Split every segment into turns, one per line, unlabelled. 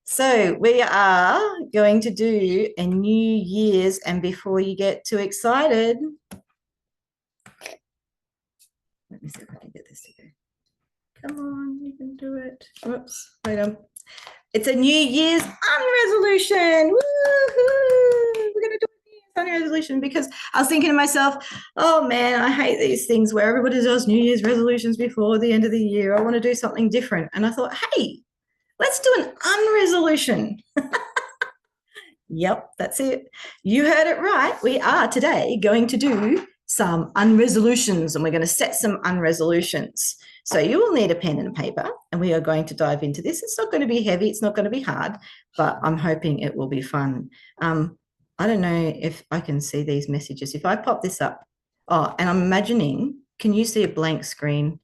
So we are going to do a New Year's, and before you get too excited, let me see if I can get this to go. Come on, you can do it. Whoops, wait on. It's a New Year's resolution. Woo-hoo! We're going to do a New Year's resolution because I was thinking to myself, oh man, I hate these things where everybody does New Year's resolutions before the end of the year. I want to do something different. And I thought, hey, let's do an un-resolution. Yep, that's it. You heard it right. We are today going to do some un-resolutions, and we're going to set some un-resolutions. So you will need a pen and a paper, and we are going to dive into this. It's not going to be heavy. It's not going to be hard, but I'm hoping it will be fun. I don't know if I can see these messages. If I pop this up, and I'm imagining, can you see a blank screen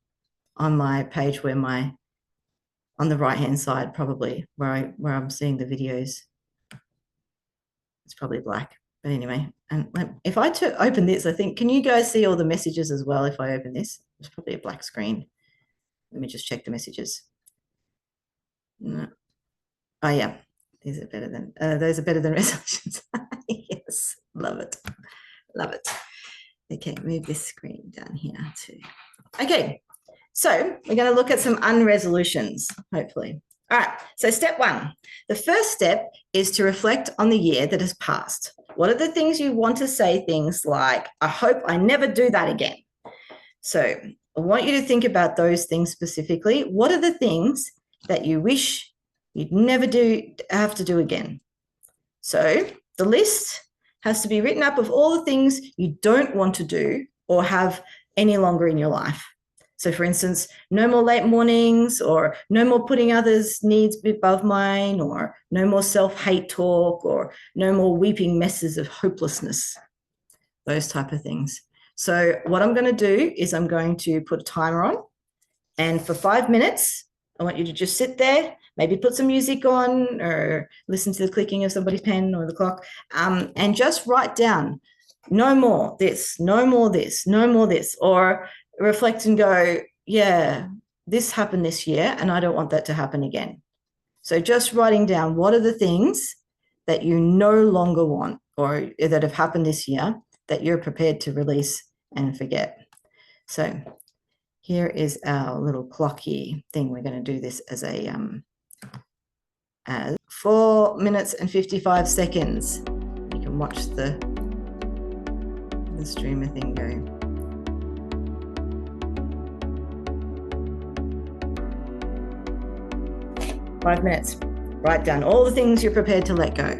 on my page where on the right-hand side, probably where I'm seeing the videos? It's probably black, but anyway. And if I open this, I think, can you guys see all the messages as well if I open this? It's probably a black screen. Let me just check the messages. No. Oh yeah, these are better than those are better than resolutions. Yes, love it, love it. Okay, move this screen down here too. Okay, so we're going to look at some un-resolutions, hopefully. All right, so step one. The first step is to reflect on the year that has passed. What are the things you want to say? Things like, I hope I never do that again. So I want you to think about those things specifically. What are the things that you wish you'd never have to do again? So the list has to be written up of all the things you don't want to do or have any longer in your life. So for instance, no more late mornings, or no more putting others' needs above mine, or no more self-hate talk, or no more weeping messes of hopelessness, those type of things. So what I'm going to do is I'm going to put a timer on, and for 5 minutes, I want you to just sit there, maybe put some music on or listen to the clicking of somebody's pen or the clock, and just write down, no more this, no more this, no more this, or reflect and go, yeah, this happened this year and I don't want that to happen again. So just writing down what are the things that you no longer want or that have happened this year that you're prepared to release and forget. So here is our little clocky thing. We're going to do this as a as 4 minutes and 55 seconds. You can watch the streamer thing go. 5 minutes. Write down all the things you're prepared to let go.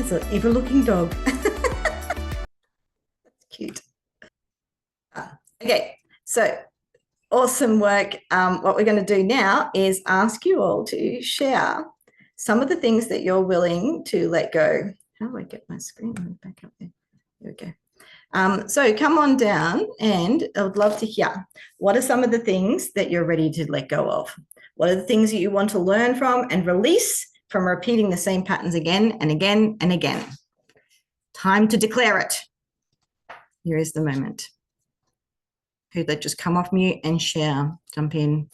It's an evil-looking dog. Cute. Okay, so awesome work. What we're going to do now is ask you all to share some of the things that you're willing to let go. How do I get my screen back up there? There we go. So come on down, and I would love to hear, what are some of the things that you're ready to let go of? What are the things that you want to learn from and release from repeating the same patterns again and again and again? Time to declare it. Here is the moment. Who that just come off mute and share, jump in.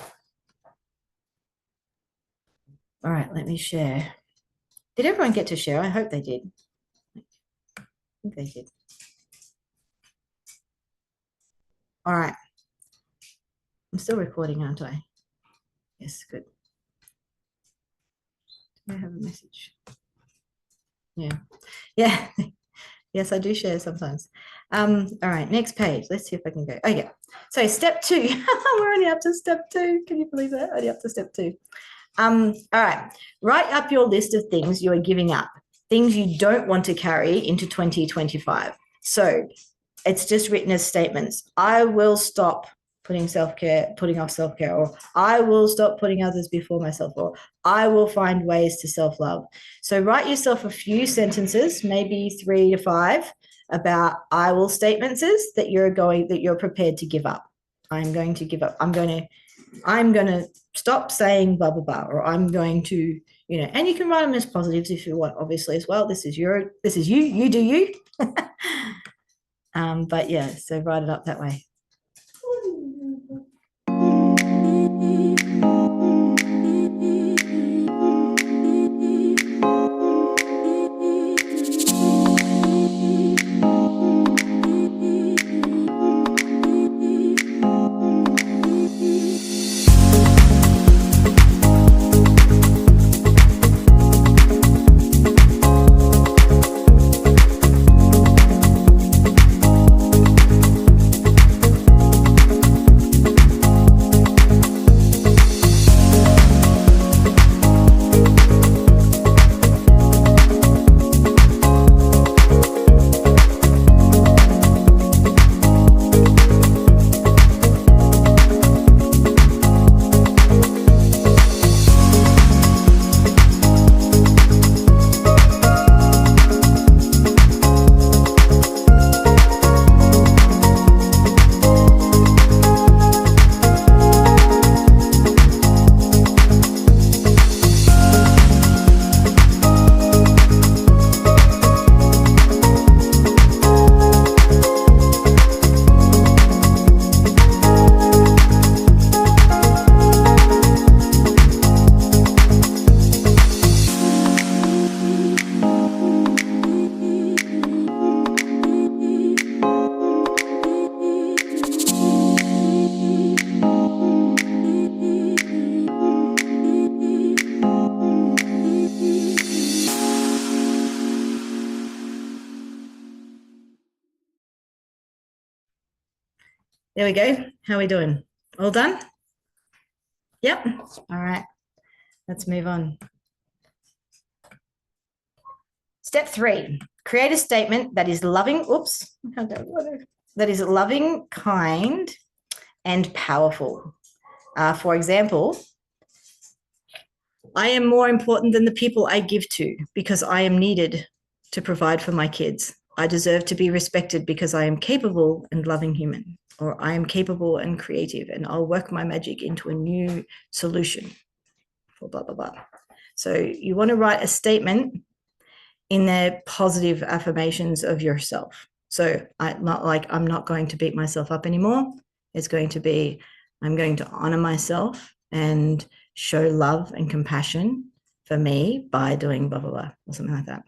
All right, let me share. Did everyone get to share? I hope they did. I think they did. All right. I'm still recording, aren't I? Yes, good. Do I have a message? Yeah. Yeah. Yes, I do share sometimes. All right, next page. Let's see if I can go. Oh, yeah. So step 2. We're only up to step 2. Can you believe that? Only up to step 2. All right. Write up your list of things you are giving up, things you don't want to carry into 2025. So it's just written as statements. I will stop putting off self-care, or I will stop putting others before myself, or I will find ways to self-love. So write yourself a few sentences, maybe 3 to 5, about I will statements that you're prepared to give up. I'm going to give up. I'm going to stop saying blah, blah, blah, or I'm going to, and you can write them as positives if you want, obviously, as well. This is you do you. But yeah, so write it up that way. There we go. How are we doing? All done? Yep. All right. Let's move on. Step 3, create a statement that is loving. Oops. That is loving, kind, and powerful. For example, I am more important than the people I give to because I am needed to provide for my kids. I deserve to be respected because I am capable and loving human, or I am capable and creative, and I'll work my magic into a new solution for blah, blah, blah. So you want to write a statement in the positive affirmations of yourself. So I'm not going to beat myself up anymore. It's going to be, I'm going to honor myself and show love and compassion for me by doing blah, blah, blah, or something like that.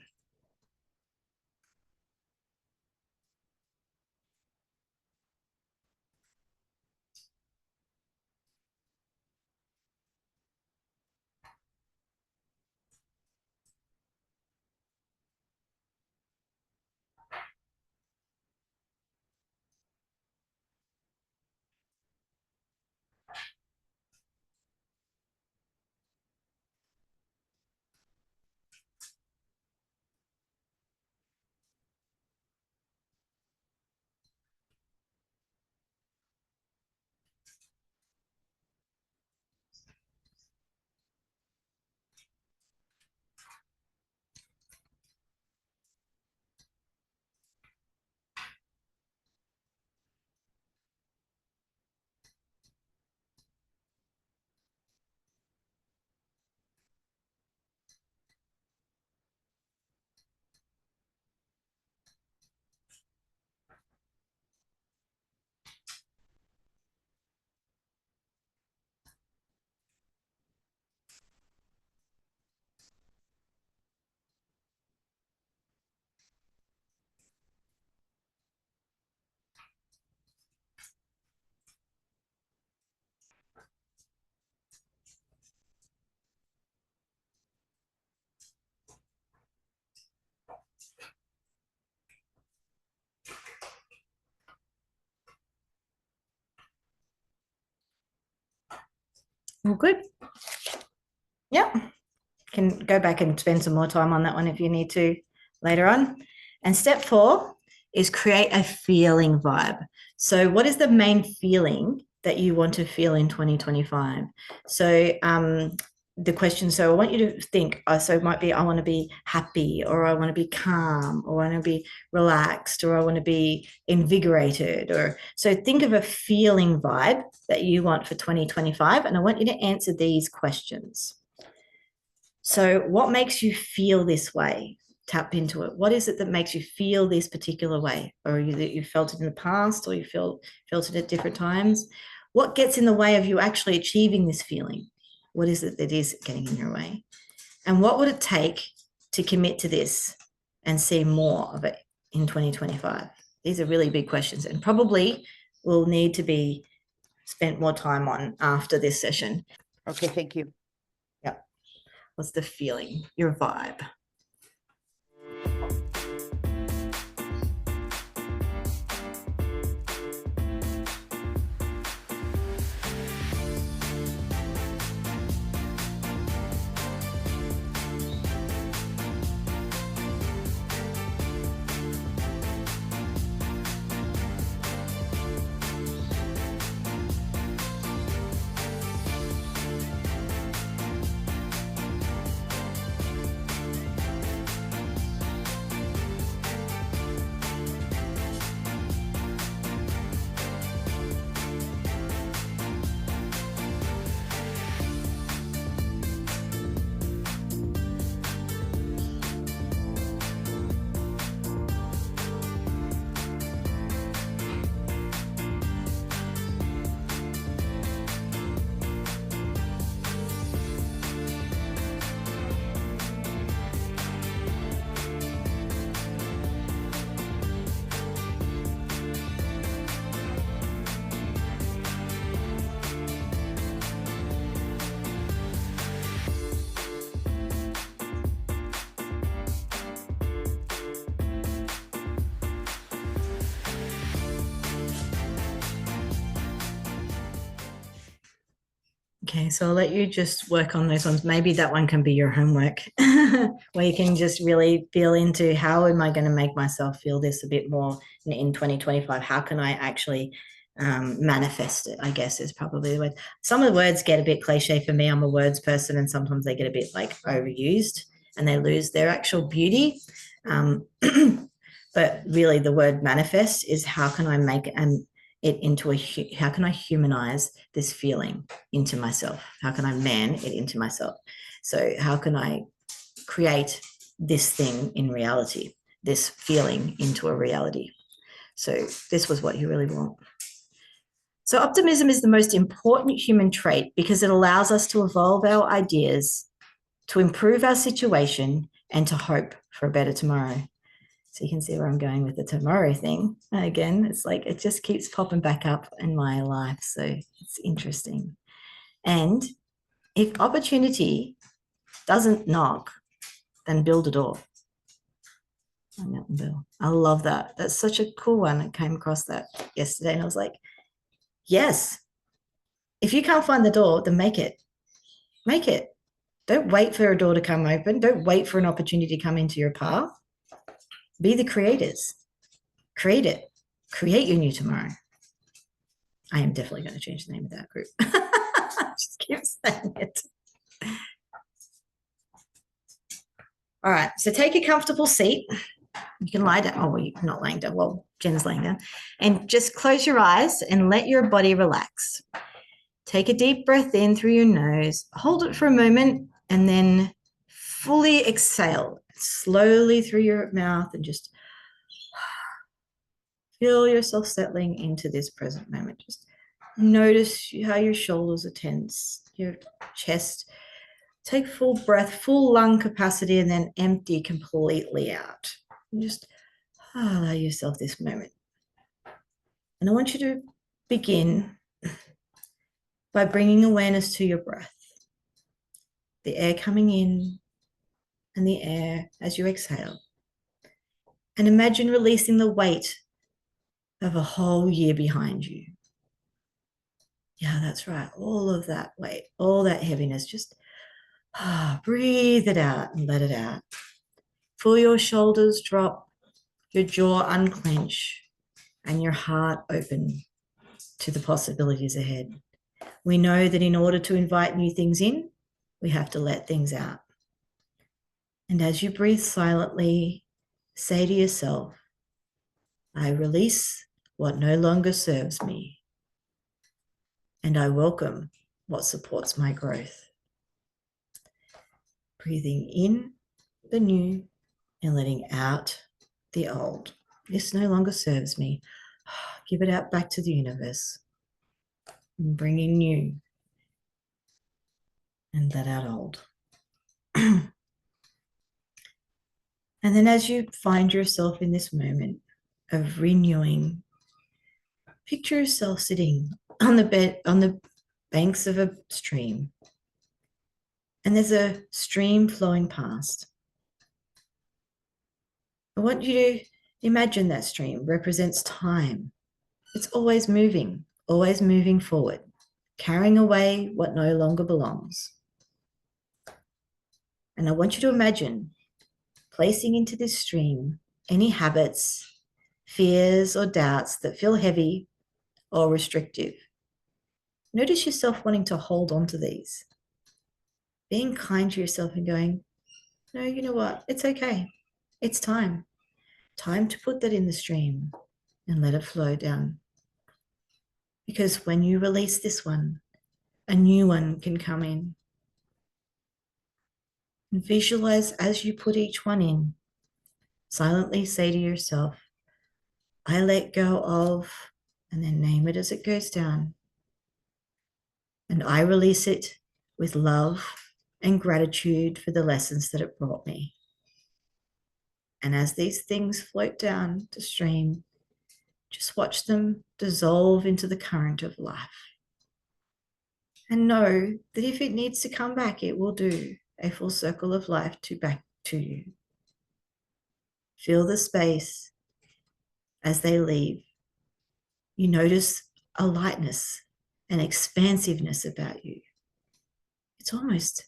All good. Yep. Can go back and spend some more time on that one if you need to later on. And step 4 is create a feeling vibe. So what is the main feeling that you want to feel in 2025? So the question, so I want you to think, so it might be, I want to be happy, or I want to be calm, or I want to be relaxed, or I want to be invigorated, or so think of a feeling vibe that you want for 2025. And I want you to answer these questions. So what makes you feel this way? Tap into it. What is it that makes you feel this particular way? Or you felt it in the past, or you felt it at different times? What gets in the way of you actually achieving this feeling? What is it that is getting in your way? And what would it take to commit to this and see more of it in 2025? These are really big questions, and probably will need to be spent more time on after this session.
Okay, thank you.
Yeah. What's the feeling, your vibe? Okay, so I'll let you just work on those ones. Maybe that one can be your homework where you can just really feel into, how am I going to make myself feel this a bit more in 2025? How can I actually manifest it, I guess, is probably the word. Some of the words get a bit cliche for me. I'm a words person, and sometimes they get a bit like overused and they lose their actual beauty. But really the word manifest is, how can I make it into how can I humanize this feeling into myself? How can I man it into myself? So how can I create this thing in reality, this feeling into a reality? So this was what you really want. So optimism is the most important human trait because it allows us to evolve our ideas, to improve our situation, and to hope for a better tomorrow. So you can see where I'm going with the tomorrow thing. Again, it's like it just keeps popping back up in my life. So it's interesting. And if opportunity doesn't knock, then build a door. I love that. That's such a cool one. I came across that yesterday and I was like, yes, if you can't find the door, then make it. Make it. Don't wait for a door to come open. Don't wait for an opportunity to come into your path. Be the creators. Create it. Create your new tomorrow. I am definitely going to change the name of that group. Just keep saying it. All right. So take a comfortable seat. You can lie down. Oh, well, you're not laying down. Well, Jen's laying down. And just close your eyes and let your body relax. Take a deep breath in through your nose. Hold it for a moment and then fully exhale slowly through your mouth and just feel yourself settling into this present moment. Just notice how your shoulders are tense, your chest. Take full breath, full lung capacity, and then empty completely out. And just allow yourself this moment. And I want you to begin by bringing awareness to your breath. The air coming in and the air as you exhale. And imagine releasing the weight of a whole year behind you. Yeah, that's right. All of that weight, all that heaviness, just breathe it out and let it out. Feel your shoulders drop, your jaw unclench, and your heart open to the possibilities ahead. We know that in order to invite new things in, we have to let things out. And as you breathe silently, say to yourself, I release what no longer serves me, and I welcome what supports my growth. Breathing in the new and letting out the old. This no longer serves me. Give it out back to the universe. And bring in new and let out old. And then as you find yourself in this moment of renewing, picture yourself sitting on the banks of a stream. And there's a stream flowing past. I want you to imagine that stream represents time. It's always moving forward, carrying away what no longer belongs. And I want you to imagine placing into this stream any habits, fears, or doubts that feel heavy or restrictive. Notice yourself wanting to hold on to these, being kind to yourself and going, no, you know what? It's okay. It's time. Time to put that in the stream and let it flow down. Because when you release this one, a new one can come in. And visualize as you put each one in. Silently say to yourself, I let go of, and then name it as it goes down. And I release it with love and gratitude for the lessons that it brought me. And as these things float down the stream, just watch them dissolve into the current of life. And know that if it needs to come back, it will do a full circle of life back to you. Feel the space as they leave. You notice a lightness, an expansiveness about you. It's almost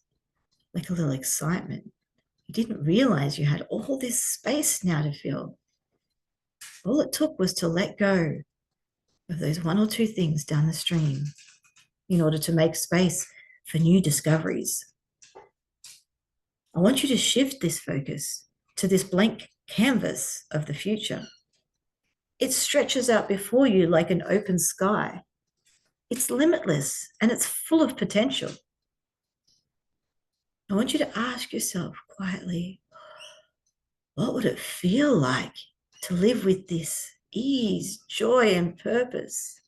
like a little excitement. You didn't realize you had all this space now to fill. All it took was to let go of those one or two things down the stream in order to make space for new discoveries. I want you to shift this focus to this blank canvas of the future. It stretches out before you like an open sky. It's limitless and it's full of potential. I want you to ask yourself quietly, what would it feel like to live with this ease, joy, and purpose?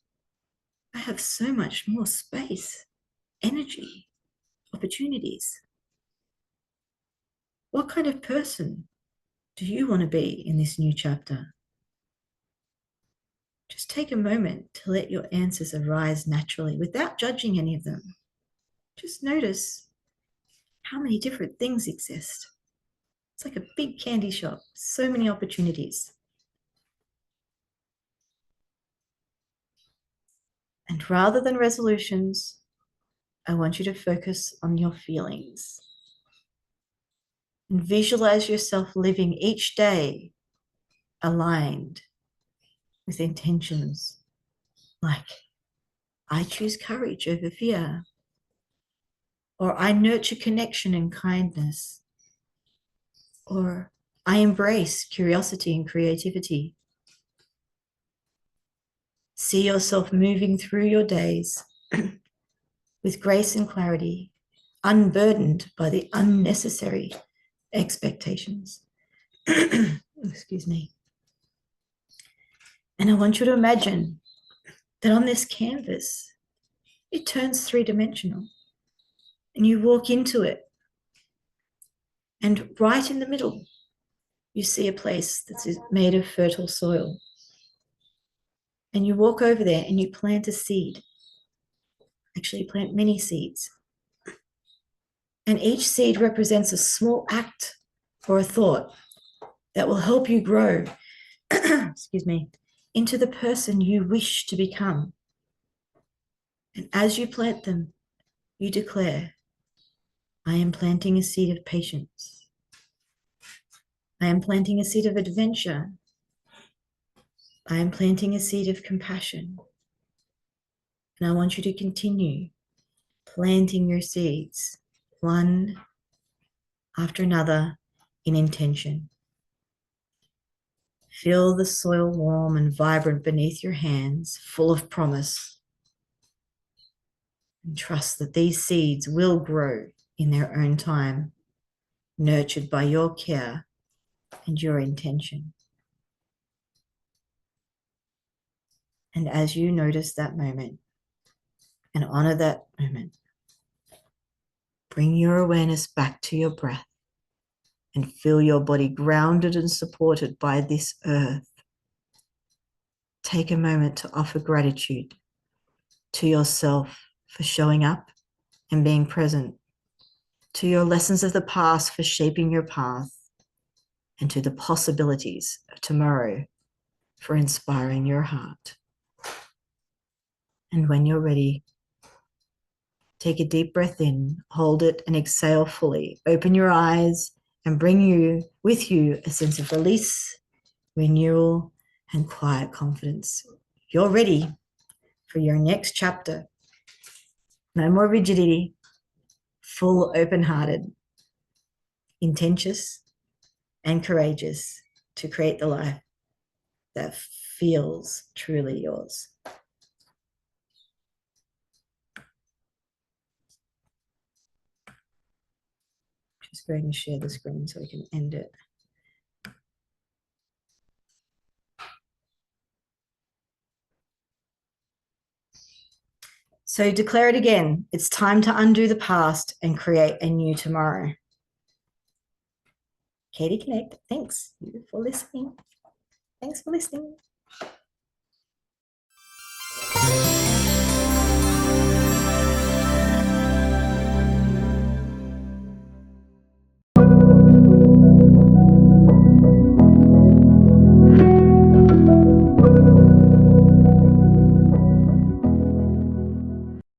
I have so much more space, energy, opportunities. What kind of person do you want to be in this new chapter? Just take a moment to let your answers arise naturally without judging any of them. Just notice how many different things exist. It's like a big candy shop, so many opportunities. And rather than resolutions, I want you to focus on your feelings. And visualize yourself living each day aligned with intentions like, I choose courage over fear, or I nurture connection and kindness, or I embrace curiosity and creativity. See yourself moving through your days with grace and clarity, unburdened by the unnecessary expectations. Excuse me. And I want you to imagine that on this canvas, it turns three-dimensional and you walk into it. And right in the middle, you see a place that's made of fertile soil. And you walk over there and you plant a seed. Actually, you plant many seeds. And each seed represents a small act or a thought that will help you grow, excuse me, into the person you wish to become. And as you plant them, you declare, I am planting a seed of patience. I am planting a seed of adventure. I am planting a seed of compassion. And I want you to continue planting your seeds, one after another, in intention. Feel the soil warm and vibrant beneath your hands, full of promise. And trust that these seeds will grow in their own time, nurtured by your care and your intention. And as you notice that moment and honor that moment, bring your awareness back to your breath and feel your body grounded and supported by this earth. Take a moment to offer gratitude to yourself for showing up and being present, to your lessons of the past for shaping your path, and to the possibilities of tomorrow for inspiring your heart. And when you're ready, take a deep breath in, hold it, and exhale fully. Open your eyes and bring with you a sense of release, renewal, and quiet confidence. You're ready for your next chapter. No more rigidity, full open-hearted, intentions, and courageous to create the life that feels truly yours. Just go ahead and share the screen so we can end it. So declare it again. It's time to undo the past and create a new tomorrow. Katie Connect, thanks for listening. Thanks for listening.